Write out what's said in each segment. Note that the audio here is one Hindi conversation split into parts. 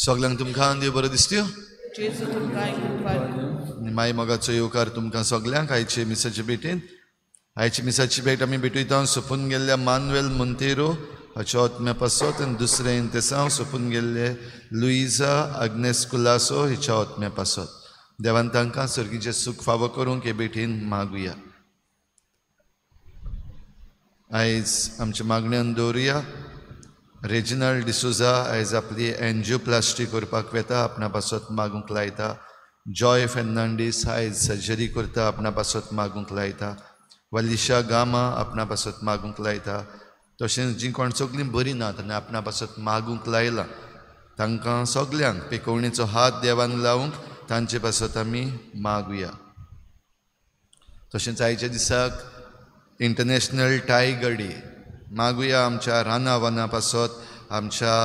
सगळ्यांक तुमकां देव बरो दिसत्यो माय मोगाचो येवकार तुमकां सगळ्यांक आयचे मिसाचे भेटेन आयचे मिसाची भेट आमी भेटयता सोपून गेल्ल्या मानुएल मोंतेरो हाचे आत्म्या पासत आनी दुसरे इंतेसांव सोपून गेल्ले लुइजा आग्नेस कुलासो हिच्या आत्म्या पासत देवान तांकां सर्गीचें सूख फावो करूंक हे भेटेन मागुया. आयज आमच्या मागण्यांत दवरुया. रेजिनाल्ड डिसोजा आयज आपली एन्जिओप्लास्टी करपाक वेता आपणा पासत मागूंक लायता. जॉय फेर्नांडीस आयज सर्जरी करता आपणा पासत मागूंक लायता. वलिशा गामा आपणा पासत मागूंक लायता. तशेंच जीं कोण सगळीं बरीं नात आनी आपणा पासत मागूंक लायलां तांकां सगल्यांक पेकवणेचो हात देवान लावंक तांचे पासत आमी मागुया. तशेंच आयच्या दिसाक इंटरनॅशनल टायगर डे मागुया आमच्या राना वना पासत आमच्या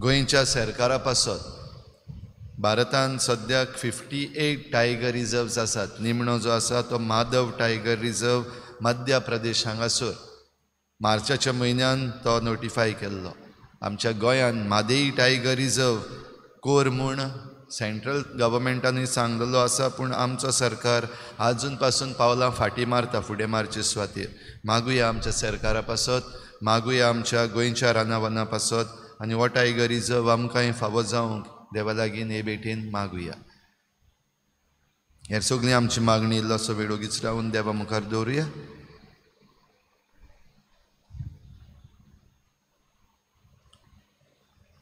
गोंयच्या सरकारा पासत. भारतांत सद्याक 58 टायगर रिजर्व्स आसात. निमणो जो आसा तो माधव टायगर रिजर्व मध्य प्रदेश हांगासर मार्चाच्या म्हयन्यान तो नोटिफाय केल्लो. आमच्या गोंयांत मादेई टायगर रिजर्व कोर म्हूण सेंट्रल गव्हर्मेंटानूय सांगलेलो आसा पूण आमचो सरकार आजून पासून पावलां फाटीं मारता फुडें मारचे सुवातेर. मागुया आमच्या सरकारा पासत मागुया आमच्या गोंयच्या रानावना पासत आनी हो टायगर रिजर्व आमकांय फावो जावंक देवा लागीं हे भेटेन मागुया. हेर सगळीं आमची मागणी इल्लोसो वेळ ओगीच रावन देवा मुखार दवरुया.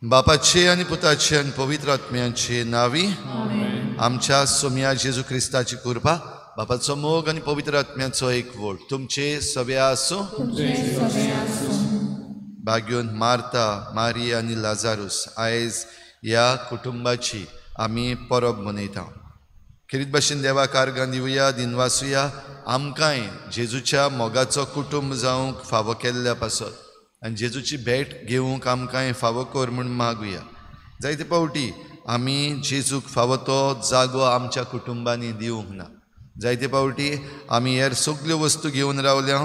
बापाचे आनी पुताचे आनी पवित्र आत्म्याचे नावी आमच्या सोम्या जेजू क्रिस्ताची कृपा बापाचो मोग आनी पवित्र आत्म्याचो एकवट तुमचे सव्या आसूं. भाग्योन मार्ता मारी आनी लाजारूस आयज ह्या कुटुंबाची आमी परब मनयता. खेरीत भाशेन देवा कारगां दिवया दिनवासुया आमकांय जेजूच्या मोगाचो कुटुंब जावंक फावो केल्ल्या पासत आनी जेजूची भेट घेवंक आमकांय फावो कर म्हूण मागुया. जायते पावटी आमी जेजूक फावो तो जागो आमच्या कुटुंबांनी दिवंक ना. जायते पावटी आमी हेर सगल्यो वस्तू घेवन रावल्या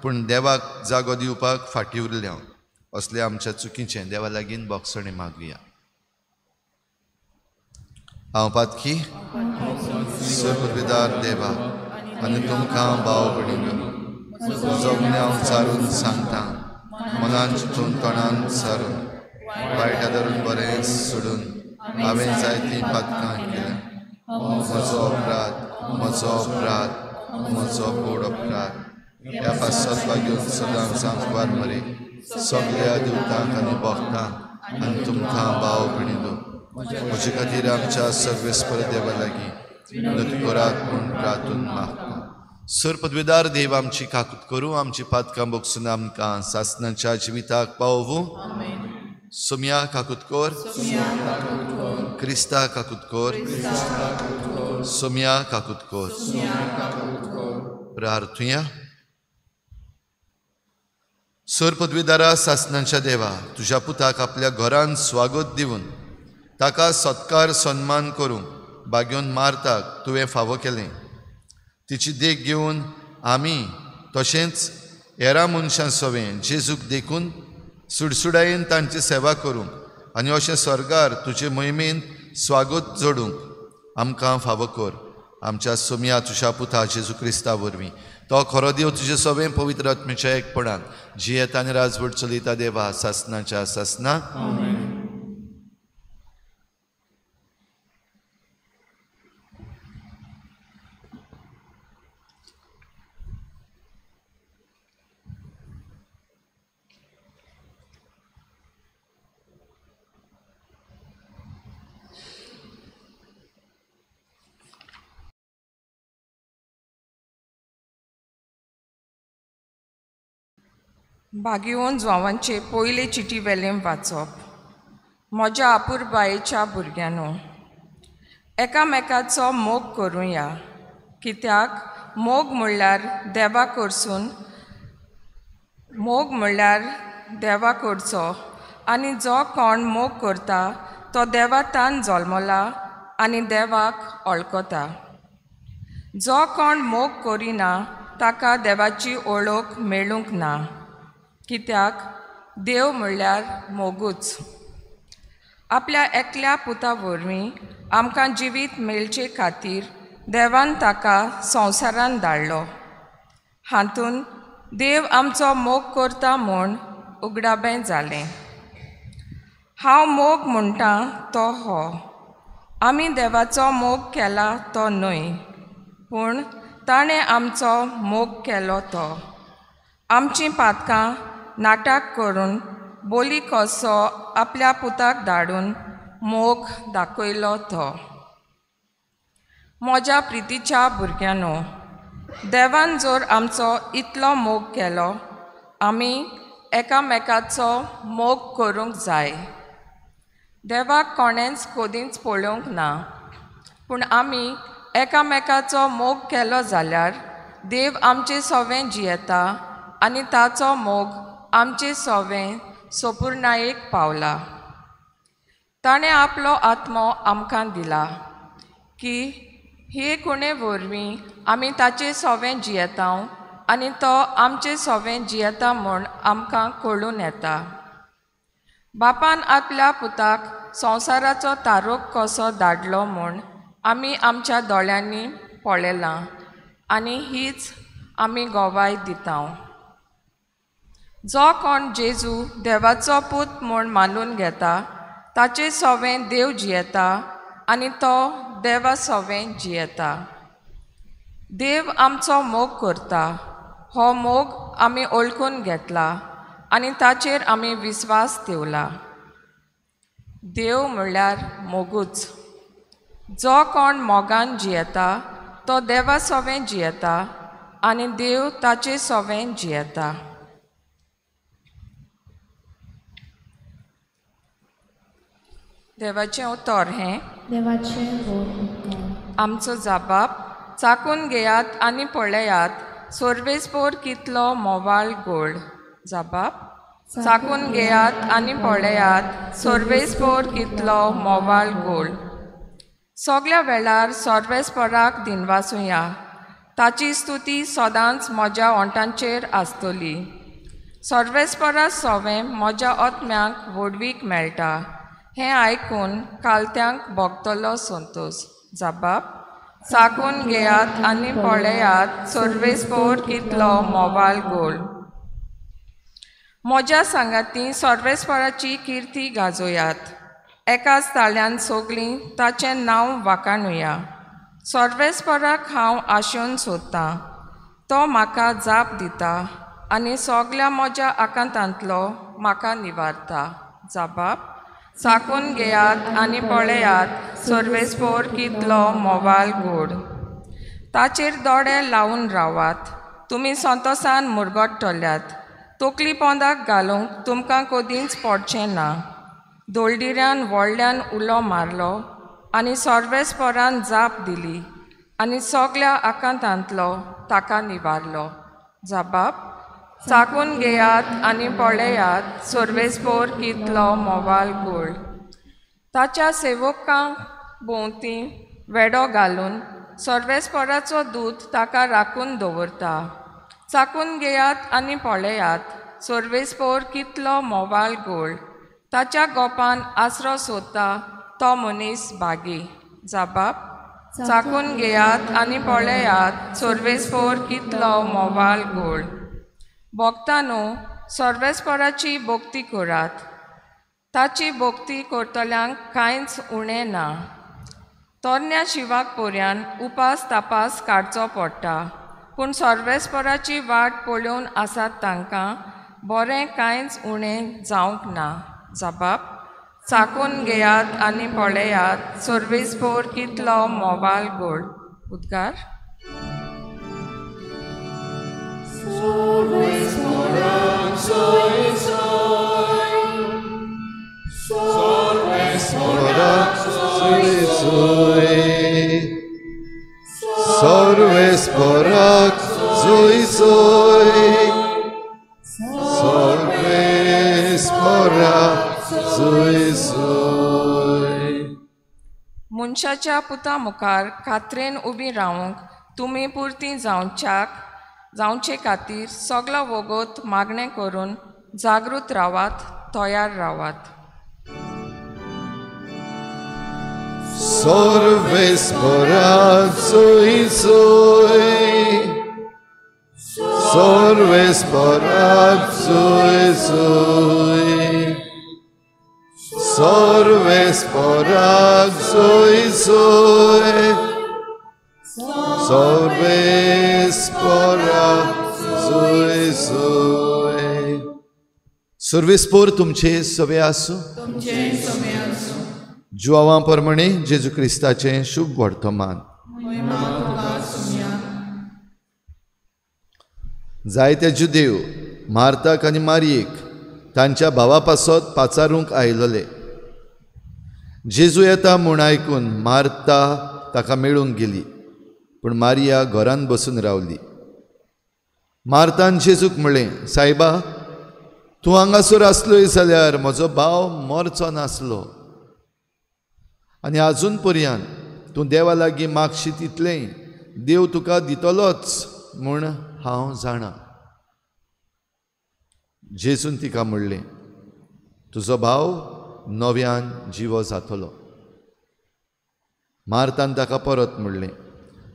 पूण देवाक जागो दिवपाक फाटीं उरल्या. असलें आमच्या चुकीचें देवा लागीं बोगसणे मागुया. हांव पातकी सर्वविदार देवा आनी तुमकां भाव भयणींनो जगण्यां चारून सांगता मनान चिंतून तोंडान सारून वायट आदारून बरें सोडून हांवें जायतीं पातकां केल्या. म्हजो अपराध म्हजो गोड अपराध ह्या पासत घेवन सदां सांगवार मरे सगळ्या दिवतांक आनी भक्तांक आनी तुमकां भाव भयणींनो म्हजे खातीर आमच्या सर्वेस्पर देवा लागीं विनंती करात म्हूण प्रार्थून मागता. सर पदवेदार देव आमची काकूत करूं आमची पातकां बोगसून आमकां सासणाच्या जिविताक पावूं. सोम्या काकूत कोर क्रिस्ता काकूत कोर सोम्या काकूत कोर. प्रार्थुया. सर पदवीदारा सासणाच्या देवा तुज्या पुताक आपल्या घरांत स्वागत दिवन ताका सत्कार सन्मान करूंक भाग्योन मारताक तुवें फावो केलें. तिची देख घेवन आमी तशेंच हेरां मनशां सवें जेजूक देखून सुडसुडायेन तांची सेवा करूंक आनी अशें स्वर्गार तुजे मोहिमेन स्वागत जोडूंक आमकां फावो कर. आमच्या सोम्या तुज्या पुता जेजू क्रिस्ता वरवीं तो खरो देव तुजे सगळें पवित्र आत्म्याच्या एकपणान जियेता आनी राजवट चलयता देवा सासनाच्या सासना. भाग्यवन जुवांचे पयले चिटी वेलें वाचप. म्हज्या आपुरबायेच्या भुरग्यांनो, एकामेकाचो मोग करुया, कित्याक मोग म्हणल्यार देवा कडसून मोग म्हणल्यार देवा कडचो आनी जो कोण मोग करता तो देवातान जल्मला आनी देवाक वळखता. जो कोण मोग करिना ताका देवाची ओळख मेळूंक ना, कित्याक देव म्हणल्यार मोगूच. आपल्या एकल्या पुता वरवीं आमकां जिवीत मेळचे खातीर देवान ताका संवसारान धाडलो. हातून देव आमचो मोग करता म्हूण उगडाबें जालें. हांव मोग म्हणटा तो हो. आमी देवाचो मोग केला तो न्हय, पूण ताणें आमचो मोग केलो तो. आमचीं पातकां नाटक करून बोली कसो आपल्या पुताक धाडून मोग दाखयलो तो. म्हज्या प्रितीच्या भुरग्यांनो, देवान जर आमचो इतलो मोग केलो, आमी एकामेकाचो मोग करूंक जाय. देवाक कोणेंच कधीच पळोवंक ना, पूण आमी एकामेकाचो मोग केलो जाल्यार देव आमचें सवें जियेता आनी ताचो मोग आमचें सवें सोपुर्णायेक पावला. ताणें आपलो आत्मो आमकां दिला की हे कोणे वरवीं आमी ताचें सवें जियेता आनी तो आमचें सवें जियेता म्हूण आमकां कळून येता. बापान आपल्या पुताक संवसाराचो तारोक कसो धाडलो म्हूण आमी आमच्या दोळ्यांनी पळयलां आनी हीच आमी गोवाय दिता. जो कोण जेजू देवाचो पूत म्हूण मानून घेता ताचें सवें देव जियेता आनी तो देवा सवें जियेता. देव आमचो मोग करता. हो मोग आमी ओळखून घेतला आनी ताचेर आमी विस्वास ठेवला. देव म्हणल्यार मोगूच. जो कोण मोगान जियेता तो देवा सवें जियेता आनी देव ताचें सवें जियेता. देवाचें उतर हें आमचो जाबाब चाकून घेयात आनी पळयात सोर्वेस्पोर कितलो मोवाळ गोड. जाबाब चाकून घेयात आनी पळयात सोर्वेस्पोर कितलो मोवाळ गोड. सगळ्या वेळार सोर्वेस्पोराक दिनवासुया, ताची स्तुती सदांच म्हज्या ओंठांचेर आसतली. सोर्वेस्पोरा सवें म्हज्या आत्म्याक वडवीक मेळटा. हें आयकून कालत्यांक भोगतलो संतोश. जाबाब चाकून घेयात आनी पळयात सोर्वेस्पोर कितलो मोवाळ गोड. म्हज्या सांगाती सोर्वेस्पोराची किर्ती गाजोयात. एकाच ताळ्यान सगळीं ताचें नांव वाखाणुया. सोर्वेस्पोराक हांव आशेवन सोदतां. तो म्हाका जाप दिता आनी सगळ्या म्हज्या आकांतांतलो म्हाका निवारता. जाबाब चाकून घेयात आनी पळयात सोर्वेस्पोर कितलो मोवाळ गोड. ताचेर दोळे लावन रावात. तुमी संतोशान मुरगोडटल्यात. तकली पोंदाक घालूंक तुमकां कधीच पडचें ना. दोळडिऱ्यान व्हडल्यान उलो मारलो आनी सोर्वेस्पोरान जाप दिली आनी सगळ्या आकांतांतलो ताका निवारलो. जाबाब चाकून घेयात आनी पळयात सोर्वेस्पोर कितलो मोवाळ गोड. ताच्या सेवकांक भोंवती वेडो घालून सोर्वेस्पोराचो दूत ताका राखून दवरता. चाकून घेयात आनी पळयात सोर्वेस्पोर कितलो मोवाळ गोड. ताच्या गोपान आसरो सोदता तो मनीस भागी. जाबाब चाकून घेयात आनी पळयात सोर्वेस्पोर कितलो मोवाल गोड. भोगतांनो सोर्वेस्पोराची भोक्ती करात. ताची भोक्ती करतल्यांक कांयच उणें ना. तोरण्या शिवाक पोरयान उपास तापास काडचो पडटा, पूण सोर्वेस्पोराची वाट पळोवन आसात तांकां बरें कांयच उणें जावंक ना. जबाब: चाकून घेयात आनी पळयात सोर्वेस्पोर कितलो मोवाल गोड. उद्गार. Sorvesporak zui zui, sorvesporak zui zui. मनशाच्या पुता मुखार खात्रेन उबी रावंक तुमी पुर्ती जावचे खातीर सगलो वोगोत मागणें करून जागृत रावात, तयार रावात. Sorvesporak zui zui, sorvesporak zui zui, sorvesporak zui zui, sorvesporak zui zui. सर्वेस्पोर तुमचे सवे आसूं. जुआवां प्रमाणे जेजू क्रिस्ताचें शुभ वर्तमान. जायते जुदेव मार्ताक आनी मारयेक तांच्या भावा पासत पाचारूंक आयलोले. जेजू येता म्हूण आयकून मार्ता ताका मेळूंक गेली, पूण मारिया घरांत बसून रावली. मार्तान जेजूक म्हणलें, सायबा, तूं हांगासर आसलोय जाल्यार म्हजो भाव मरचो नासलो. आनी आजून पर्यंत तूं देवा लागीं मागशी तितलें देव तुका दितलोच म्हूण हांव जाणा. जेजून तिका म्हणलें, तुजो भाव नव्यान जिवो जातलो. मार्तान ताका परत म्हणलें,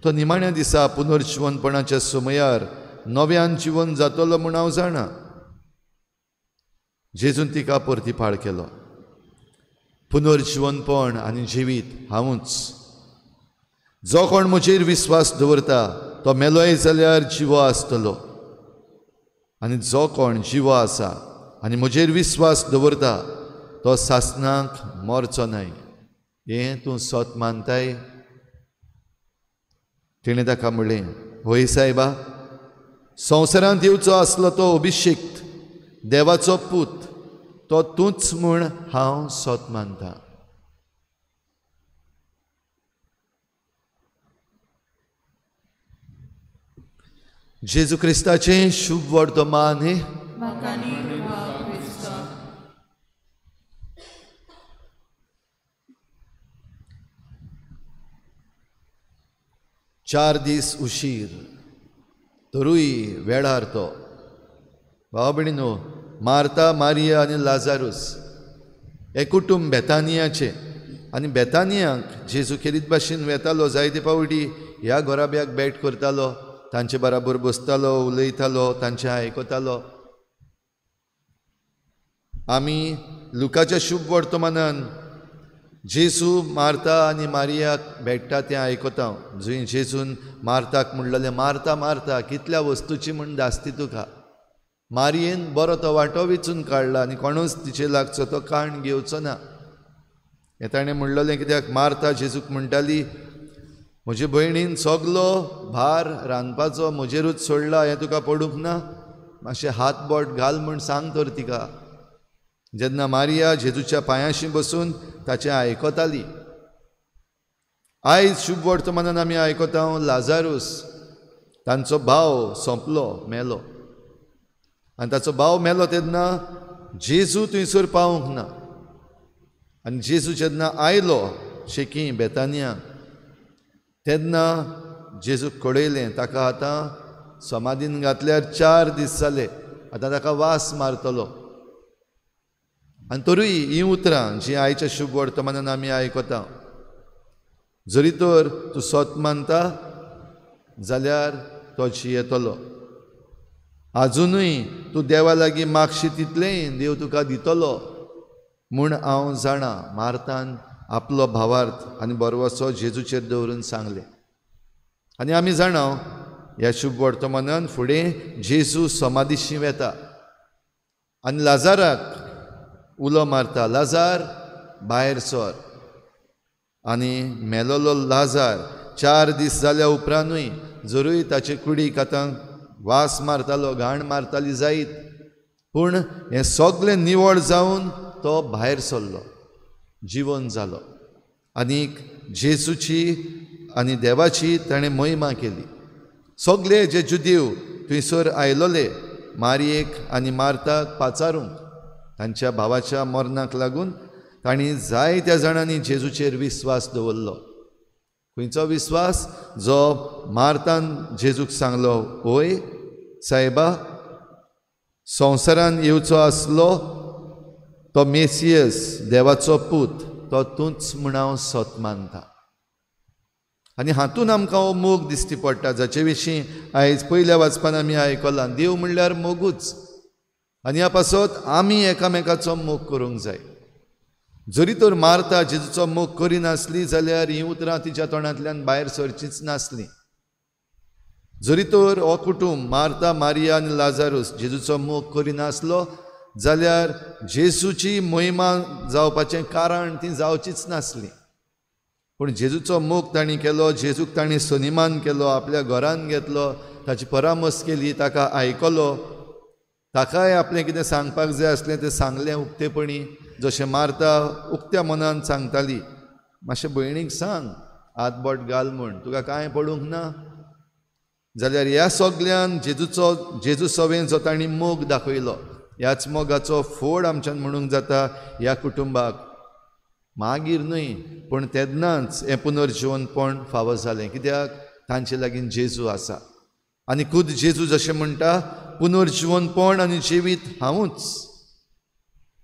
तो निमाण्या दिसा पुनर्जीवनपणाच्या समयार नव्यान जिवन जातलो म्हूण हांव जाणा. जेजून तिका परतीपाळ केलो, पुनर्जीवनपण आनी जिवीत हांवूच. जो कोण म्हजेर विस्वास दवरता तो मेलोय जाल्यार जिवो आसतलो, आनी जो कोण जिवो आसा आनी म्हजेर विस्वास दवरता तो सासनाक मरचो न्हय. हें तूं सत मानताय? तिणें ताका म्हणलें, होय सायबा, संवसारांत येवचो आसलो तो अभिषेक्त देवाचो पूत तो तूंच म्हूण हांव सत मानतां. जेजू क्रिस्ताचें शुभ वर्तमान हे. चार दीस उशीर तरूय वेळार तो. भाव भयणीनो, मार्ता, मारिया आनी लाजारूस हे कुटुंब बेतानियाचे. आनी बेतानियांक जेजू खेरीत भाशेन वेतालो. जायते पावटी ह्या घोराब्याक भेट करतालो, तांचे बराबर बसतालो, उलयतालो, तांचें आयकतालो. आमी लुकाच्या शुभ वर्तमानान जेजू मार्ता आनी मारियाक भेटता तें आयकता. जंय जेजून मार्ताक म्हणलेलें, मार्ता मार्ता, कितल्या वस्तूची म्हूण दास्ती तुका. मारयेन बरो तो वांटो वेचून काडला आनी कोणूच तिचे लागचो तो काण घेवचो ना. हें ताणें म्हणलेलें कित्याक मार्ता जेजूक म्हणटाली, म्हजे भयणीन सगलो भार रांदपाचो म्हजेरूच सोडला, हें तुका पडूंक ना? मातशें हात बोट घाल म्हूण सांग तर तिका. जेन्ना मारिया जेजूच्या पांयाशी बसून ताचें आयकताली. आयज शुभ वर्तमानान आमी आयकता लाजारूस तांचो भाव सोंपलो, मेलो. आनी ताचो भाव मेलो तेन्ना जेजू थंयसर पावूंक ना. आनी जेजू जेन्ना आयलो शेकी बेतानिया, तेन्ना जेजूक कळयलें ताका आतां समाधीन घातल्यार 4 दीस जाले, आतां ताका वास मारतलो. आनी तरूय हीं उतरां जीं आयच्या शुभ वर्तमानान आमी आयकता. जरी तर तूं सोत मानता जाल्यार तो येतलो. आजुनूय तूं देवा लागीं मागशी तितलें देव तुका दितलो म्हूण हांव जाणा, मार्तान आपलो भावार्थ आनी बरवसो जेजूचेर दवरून सांगलें. आनी आमी जाणाव ह्या शुभ वर्तमानान फुडें जेजू समाधीशी वेता आनी लाजाराक उलो मारता, लाजार भायर सर. आनी मेलोलो लाजार 4 दीस जाल्या उपरांतूय जरूय ताचे कुडीक आतां वास मारतालो, घाण मारताली जायत, पूण हें सगळें निवळ जावन तो भायर सरलो, जिवन जालो. आनीक जेजूची आनी देवाची ताणें महिमा केली. सगळे जे जुदीव थंयसर आयलोले मारयेक आनी मार्ताक पाचारूंक तांच्या भावाच्या मरणाक लागून तांणी जायत्या जाणांनी जेजूचेर विस्वास दवरलो. खंयचो विस्वास? जो मार्तान जेजूक सांगलो, ओय सायबा, संवसारान येवचो आसलो तो मेसियस देवाचो पूत तो तूंच म्हूण हांव सोत मानता. आनी हातून आमकां हो मोग दिश्टी पडटा, जाचे विशीं आयज पयल्या वाचपान आमी आयकलां. देव म्हणल्यार मोगूच, आनी ह्या पासत आमी एकामेकाचो मोग करूंक जाय. जरी तर मार्ता जेजूचो मोग करिनासली जाल्यार हीं उतरां तिच्या तोंडांतल्यान भायर सरचींच नासलीं. जरी तर हो कुटूंब मार्ता, मारिया आनी लाजारूस जेजूचो मोग करिनासलो जाल्यार जेजूची महिमा जावपाचें कारण ती जावचीच नासली. पूण जेजूचो मोग तांणी केलो, जेजूक तांणी सनिमान केलो, आपल्या घरान घेतलो, ताची परामस केली, ताका आयकलो, ताकाय आपलें कितें सांगपाक जाय आसलें तें सांगलें उक्तेपणी. जशें मार्ता उक्त्या मनान सांगताली, मातशें भयणीक सांग हातबोट घाल म्हूण, तुका कांय पडूंक ना. जाल्यार ह्या सगळ्यान जेजू सवेन जो तांणी मोग दाखयलो, ह्याच मोगाचो फोड आमच्यान म्हणूंक जाता ह्या कुटुंबाक. मागीर न्हय पूण तेन्नाच हें पुनर्जीवनपण फावो जालें, कित्याक तांचे लागीं जेजू आसा. आनी खुद जेजू जशें म्हणटा, पुनर्जीवनपण आनी जिवीत हांवूच.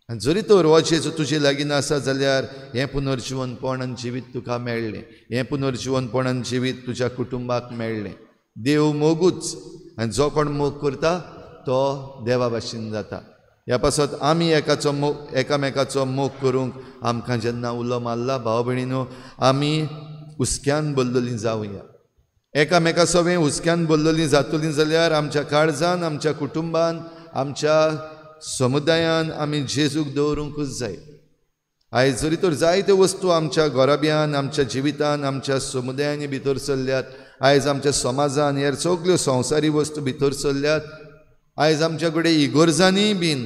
आनी जरी तर हो जेजू तुजे लागीं आसा जाल्यार हें पुनर्जीवनपण आनी जिवीत तुका मेळ्ळें, हें पुनर्जीवनपण आनी जिवीत तुज्या कुटुंबाक मेळ्ळें. देव मोगूच, आनी जो कोण मोग करता तो देवा भाशेन जाता. ह्या पासत आमी एकामेकाचो मोग करूंक आमकां जेन्ना उलो मारला, भाव भयणीनो, आमी हुस्क्यान भरलेलीं जावया. एकामेका सवें हुस्क्यान भरलेलीं जातलीं जाल्यार आमच्या काळजान, आमच्या कुटुंबान, आमच्या समुदायान आमी जेजूक दवरूंकूच जाय. आयज जरी तर जायत्यो वस्तू आमच्या घोराब्यान, आमच्या जिवितान, आमच्या समुदायांनी भितर सरल्यात, आयज आमच्या समाजान ह्या सगळ्यो संवसारी वस्तू भितर सरल्यात, आयज आमच्या कडेन इगोर्जांनी बीन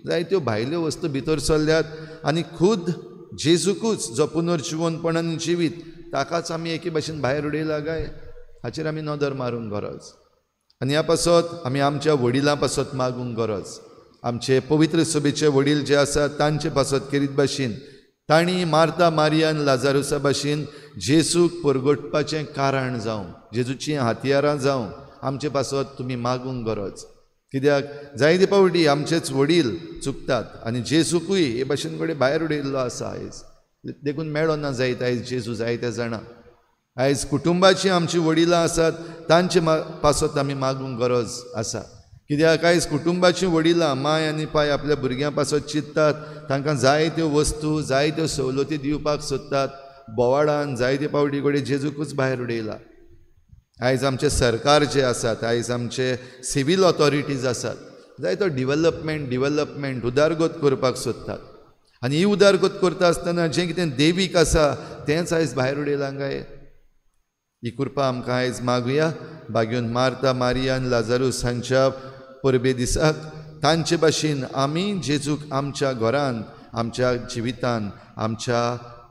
जायत्यो भायल्यो वस्तू भितर सरल्यात, आनी खुद जेजूकूच जो पुनर्जीवनपणान जिवीत ताकाच आमी एके भाशेन भायर उडयला काय, हाचेर आमी नदर मारूंक गरज. आनी ह्या पासत आमी आमच्या वडिलां पासत मागूंक गरज. आमचे पवित्र सभेचे वडील जे आसात तांचे पासत करीत भाशेन तांणी मार्ता, मारिया आनी लाजारुसा भाशेन जेजूक परगटपाचें कारण जावं, जेजूचीं हातयारां जावं आमचे पासत तुमी मागूंक गरज. कित्याक जायते पावटी आमचेच वडील चुकतात आनी जेजूकूय हे भाशेन कडेन भायर उडयल्लो आसा. आयज देखून मेळो ना जायत आयज जेजू जायत्या जाणां. आयज कुटुंबाचीं आमचीं वडिलां आसात तांचे पासत आमी मागूंक गरज आसा. कित्याक आयज कुटुंबाचीं वडिलां माय आनी पाय आपल्या भुरग्यां पासत चिंततात, तांकां जायत्यो वस्तू, जायत्यो सवलती दिवपाक सोदतात. बोवाळान जायते पावटी कडेन जेजूकूच भायर उडयला. आयज आमचे सरकार जे आसात, आयज आमचे सिवील ऑथॉरिटीज आसात, जायतो डिवेलपमेंट उदारगत करपाक सोदतात. आनी ही उदारगत करता आसतना जें कितें देवीक आसा तेंच आयज भायर उडयलां काय. ही कृपा आमकां आयज मागुया. बागेवन मार्ता, मारिया आनी लाजारूस हांच्या परबे दिसाक तांचे भाशेन आमी जेजूक आमच्या घरांत, आमच्या जिवितान, आमच्या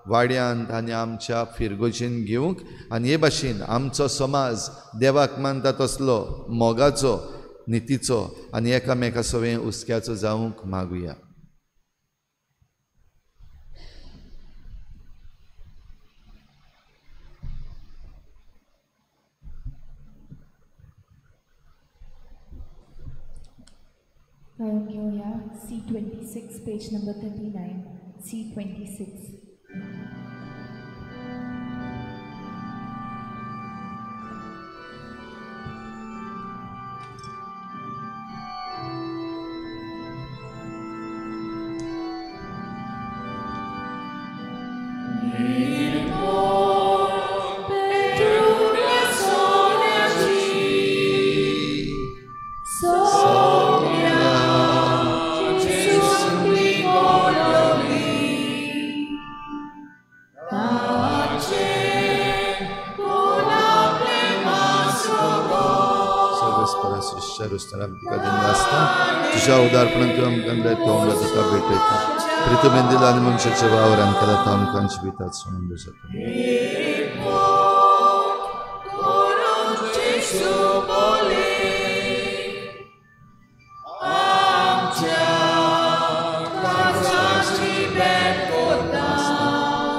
वाड्यांत आनी आमच्या फिरगोजेन घेवंक, आनी हे भाशेन आमचो समाज देवाक मानता तसलो मोगाचो, नितीचो आनी एकामेका सवें हुस्क्याचो जावंक मागुया. घेऊया C26, पेज नंबर 39, C26. शिष्य रुस्तार आमी तुका दिनवासता तुज्या उदारपणान तूं आमकां दिलें तो आमकां तुका भेटयता प्रितुमेन दिला आनी मनशाच्या वावरान केला तो आमकां जिवितात सोडून जाता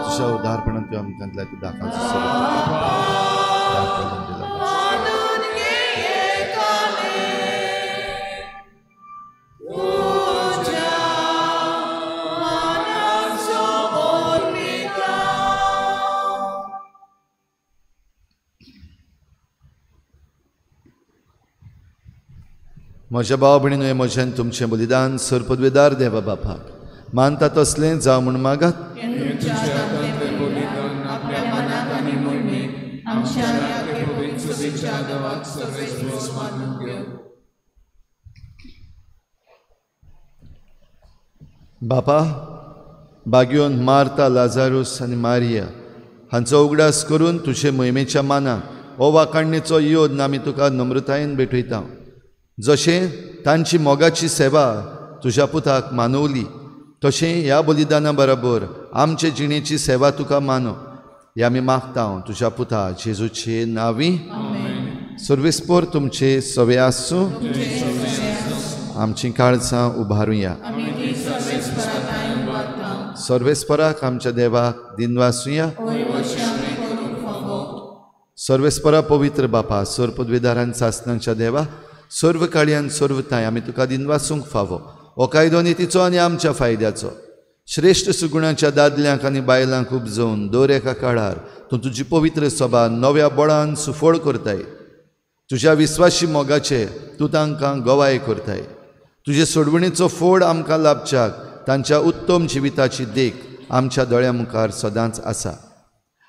तुझ्या उदारपणान तूं आमकां दिला तूं दाखोवचो म्हज्या भाव भयणीनो हे म्हजें तुमचें बलिदान सरपदवेदार देवा बापाक मानता तसलें जावं म्हूण मागात बापा बागयोन मार्ता लाजारूस आनी मारिया हांचो उगडास करून तुजे मोहिमेच्या मानान हो वाकाणणेचो योद आमी तुका नम्रतायेन भेटयता जशें तांची मोगाची सेवा तुज्या पुताक मानवली तशें ह्या बलिदाना बरोबर आमचे जिणेची सेवा तुका मानो हे आमी मागता तुज्या पुता जेजूचे नांवी सर्वेस्पोर तुमचे सवे आसूं आमची काळजां उबारुया सर्वेस्पराक आमच्या देवाक दिनवासुया सर्वेस्परा पवित्र बापा सरपदवेदारान सासणांच्या देवा सर्व काळयान सर्वताय आमी तुका दिनवासूंक फावो हो कायदो नितीचो आनी आमच्या फायद्याचो श्रेष्ठ सुगुणाच्या दादल्यांक आनी बायलांक उपजोवन दर एका काळार तूं तुजी पवित्र सभा नव्या बळान सुफोळ करताय तुज्या विस्वासी मोगाचे तूं तांकां गवाय करताय तुजे सोडवणेचो फोड आमकां लाभच्याक तांच्या उत्तम जिविताची देख आमच्या दोळ्या मुखार सदांच आसा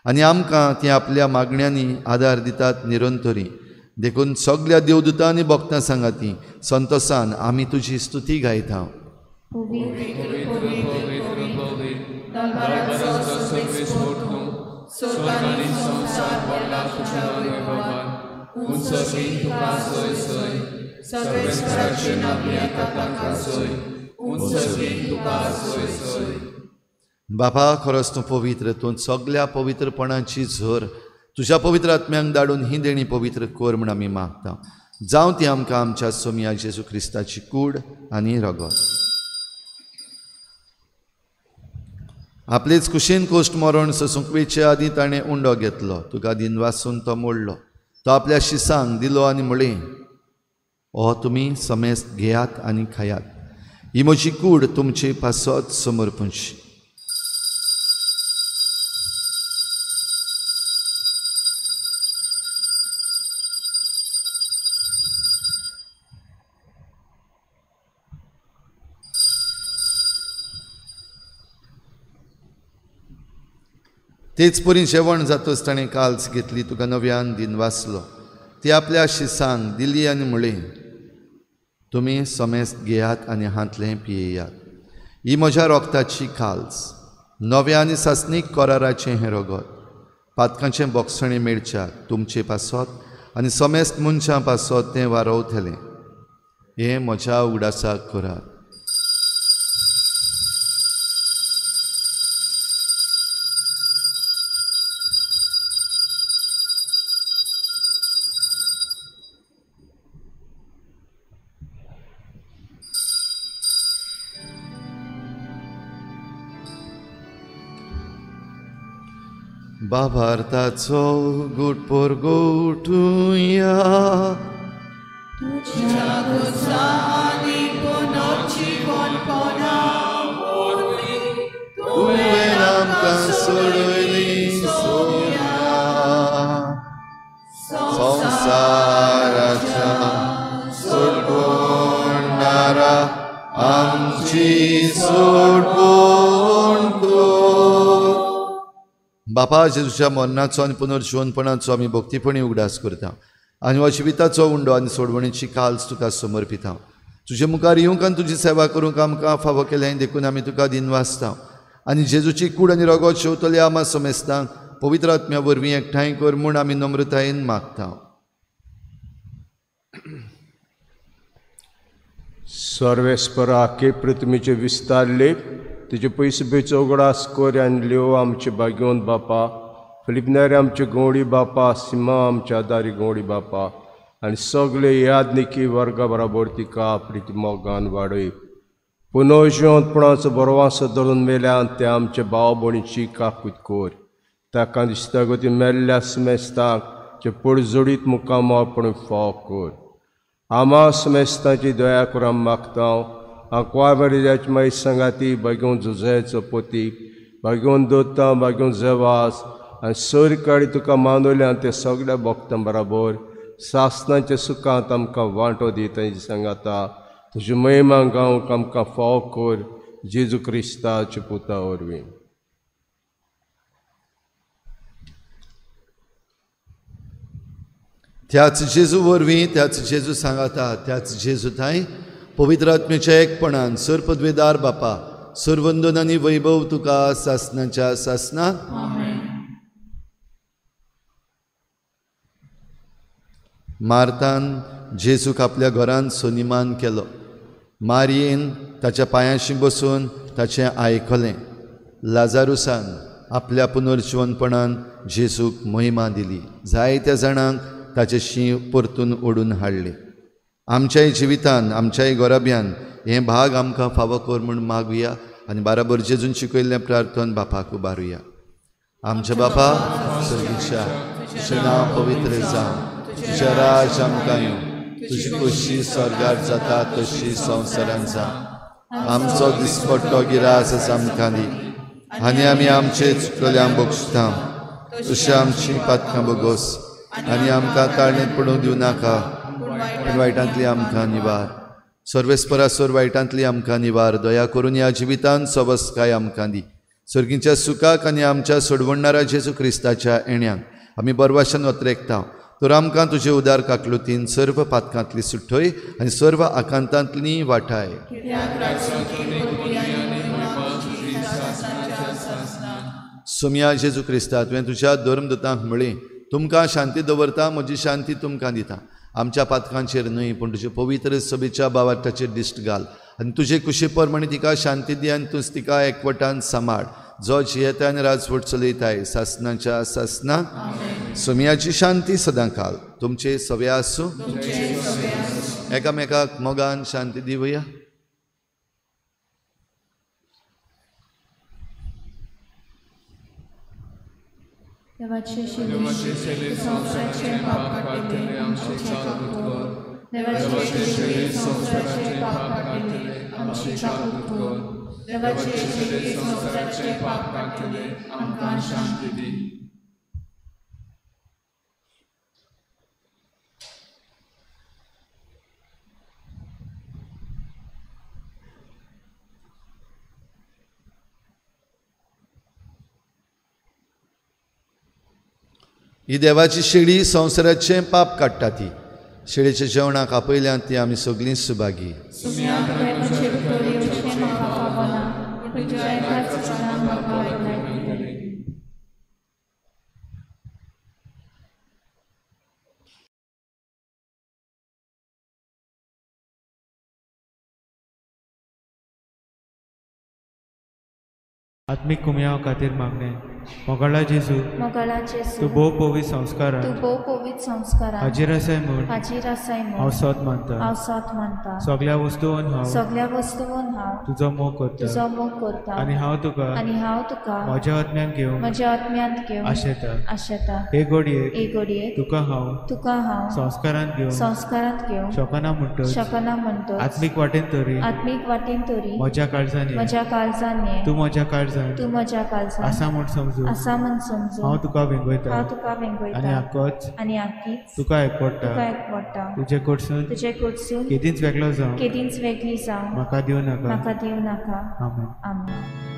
आनी आमकां ती आपल्या मागण्यांनी आदार दितात निरंतरी देखून सगळ्या देवदूतां आनी भक्तां सांगाती संतोषान आमी तुजी स्तुती गायता बापा खरोच तूं पवित्र तूं सगळ्या पवित्रपणाची झर तुज्या पवित्र आत्म्यांक धाडून ही देणी पवित्र कर म्हूण आमी मागता जावं ती आमकां आमच्या सोम्या जेजू क्रिस्ताची कूड आनी रगत आपलेच कुशीन कोश्ट मरण ससूंकवेचे आदीं ताणें उंडो घेतलो तुका दिनवासून तो मोडलो तो आपल्या शिसांक दिलो आनी म्हळें हो तुमी समेस्त घेयात आनी खायात ही म्हजी कूड तुमचे पासत समर्पणची तेच परी जेवण जातच ताणें काल्स घेतली तुका नव्यान दिनवासलो ती आपल्या शिसांक दिली आनी म्हळें तुमी समेस्त घेयात आनी हातलें पियेयात ही म्हज्या रोगताची काल्स नव्या आनी सासणीक कराराचें हें रगत पातकांचें बोगसणें मेळच्याक तुमचे पासत आनी समेस्त मनशां पासत तें वारवतलें हें म्हज्या उगडासाक करात बाभारताचो गुटपोर गोठुया तुझ्या गोसानी पुनर्जीवनपणा तुवें आमकां सोडयली सोम्या संवसाराच्या सोडवणारा आमची सोडवण कर बापा जेजूच्या मरणाचो आनी पुनर्जीवनपणाचो आमी भक्तीपणी उगडास करता आनी हो जिविताचो उंडो आनी सोडवणेची काल्स तुका समर्पिता तुजे मुखार येवंक आनी तुजी सेवा करूंक आमकां फावो केलें देखून आमी तुका दिनवासता आनी जेजूची कूड आनी रगत शेवतले आमा समेस्तांक पवित्र आत्म्या वरवीं एकठांय कर म्हूण आमी नम्रतायेन मागता सर्वेस्परा के पृथ्वीचे विस्तारले तुझे पयस उगडास कोर आनी लिओ आमचे भाग्यवंत बापा फिलिपनारे आमचे गोंडी बापा सिमा आमच्या दारी गोंडी बापा आनी सगळे यादनिकी वर्गा बराबर तिका प्रिती मोगान वाडय पुनर्जिवंतपणाचो बरो वासो धरून मेल्यान ते आमचे भाव भयणीची काकूत कोर ताका दिसता गो ती मेल्ल्या समेस्तांक जे पडजोडीत मुखाम आपण फाव कोर आमा समेस्तांची दया करून मागता हांव बरेजाची माई संगाती भाग्यवंत जुजेचो पोती भाग्यवंत दोता भाग्यवंत जेवास आनी सर काडी तुका मानवल्यान ते सगळ्या भक्तां बराबर सासनाच्या सुखांत आमकां वांटो दिता सांगाता तुजी महिमा गावंक आमकां फाव कोर जेजू क्रिस्ताच्या पुता वरवीं त्याच जेजू वरवीं त्याच जेजू सांगाता त्याच जेजू थंय पवित्र आत्म्याच्या एकपणान सर पदवेदार बापा सर्वंदन आनी वैभव तुका सासनाच्या सासना मार्तान जेजूक आपल्या घरांत सोनिमान केलो मारयेन ताच्या पांयाशी बसून ताचें आयकलें लाजारुसान आपल्या पुनर्जिवनपणान जेजूक महिमा दिली जायत्या जाणांक ताचे शीं परतून ओडून हाडले आमच्याय जिवितान आमच्याय गोराब्यान हे भाग आमकां फावो कर म्हूण मागुया आनी बाराबर जेजून शिकयल्लें प्रार्थन बापाक उबारुया आमच्या बापा सर्गीच्या तुजें नांव पवित्र जावं तुजें राज आमकां येवं तुजी खोशी स्वर्गार जाता तशी संवसारांत जावं आमचो दिसपट्टो गिरास आमकां दी आनी आमी आमचे चुकल्यांक बक्षिता तशी आमची पातकां बगोस आनी आमकां ताळणेंत पडूंक दिवं नाका पूण वायटांतली आमकां निवार सर्वेस्परासोर वायटांतली आमकां निवार दया करून ह्या जिवितांत सबस्काय आमकां दी सर्गीच्या सुखाक आनी आमच्या सोडवणाऱ्या जेजू क्रिस्ताच्या येण्याक आमी बरवाशान वत्रेकता तर आमकां तुजे उदार काकलुतीन सर्व पातकांतली सुटय आनी सर्व आकांतांतली वाटाय सोम्या जेजू क्रिस्ता तुवें तुज्या धर्मदूतांक म्हळें तुमकां शांती दवरता म्हजी शांती तुमकां दिता आमच्या पातकांचेर न्हय पूण तुजे पवित्र सभेच्या बावाटाचेर दिश्ट घाल आनी तुजे कुशी प्रमाणे तिका शांती दी आनी तूं तिका एकवटान सांबाळ जो जियेता आनी राजवट चलयताय सासनाच्या सासना सोम्याची शांती सदां काल तुमचे सवे आसूं एकामेकाक मोगान शांती दिवया देवाचे शिले संसाराचे पाप काटिले आमची काकूत कर देवाचे शिले संसाराचे पाप काटिले आमची काकूत कर देवाचे शिले संसाराचे पाप काटिले आमकां शांती दी ही देवाची शेळी संवसाराचें पाप काडटा ती शेळीच्या जेवणाक आपयल्यान ती आमी सगळीं सुभागी आत्मिक कुमयाव खातीर मागणे मोगाळा जेजू तूं भोव पवित्र संस्कारांत हाजीर आसाय म्हूण हांव सोत मानता सगळ्या वस्तूंवन हांव तुजो मोग करता आनी हांव तुका म्हज्या आत्म्यांत घेवन आशेता हे घडयेक तुका हांव संस्कारांत घेवन शकना म्हणटच आत्मीक वाटेन तरी म्हज्या काळजांनी तूं म्हज्या काळजांत आसा म्हूण समजून हांव तुका वेंगयता आनी आख्खीच तुका एकवटा तुजे कडसून केदींच वेगळी जावं म्हाका दिवं नाका आमेन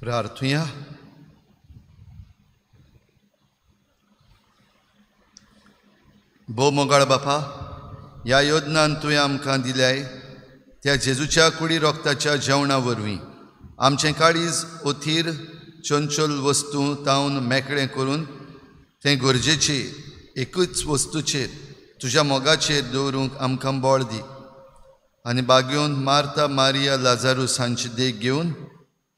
प्रार्थुया. भोव मोगाळ बापा, ह्या योजनान तुवें आमकां दिल्याय त्या जेजूच्या कुडी रोगताच्या जेवणा वरवीं आमचें काळीज ओथीर चंचल वस्तू तावन मेकळें करून तें गरजेची एकूच वस्तूचेर तुज्या मोगाचेर दवरूंक आमकां बळ दी. आनी बागेवन मार्ता मारिया लाजारूस हांची देख घेवन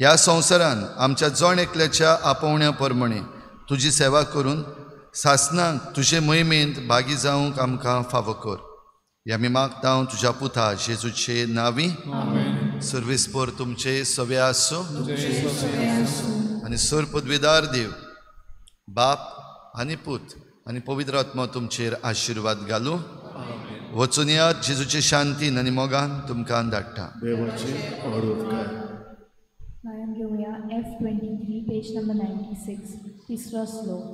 ह्या संवसारान आमच्या जण एकल्याच्या आपोवण्या परमणे तुजी सेवा करून सासणांक तुजे मोहिमेंत भागी जावंक आमकां फावो कर. ह्या मी मागता हांव तुज्या पुता जेजूचे नांवी. सर्वेस्पर तुमचे सवे आसूं आनी सर पदवीदार देव बाप आनी पूत आनी पवित्र आत्मा तुमचेर आशिर्वाद घालूं. वचून यात जेजूचे शांतीन आनी मोगान तुमकां धाडटा. गायन घेऊया F23 पेज नंबर 96 तिसरा श्लोक.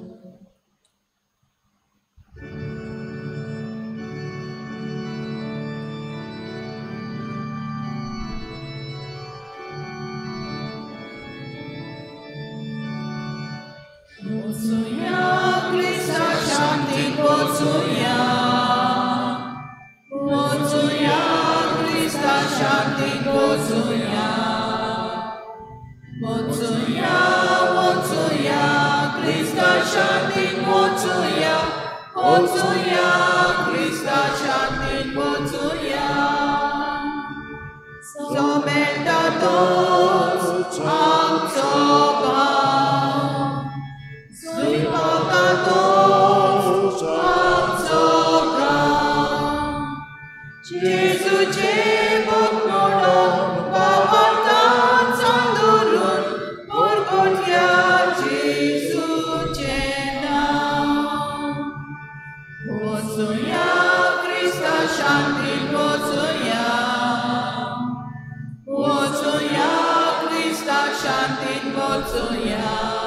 Pocuja, Krista Shanti, pocuja. Pocuja, Krista Shanti, pocuja. Pocuja, pocuja, Krista Shanti, pocuja. Pocuja, Krista Shanti, pocuja. Somenta toți amco bał. Symota toți amco bał. Jezu ce boknodo bawatan sandurun porgotia Jezu ce dał. Pocuja, Krista Shanti, pocuja. Pocuja, Krista Shanti, pocuja.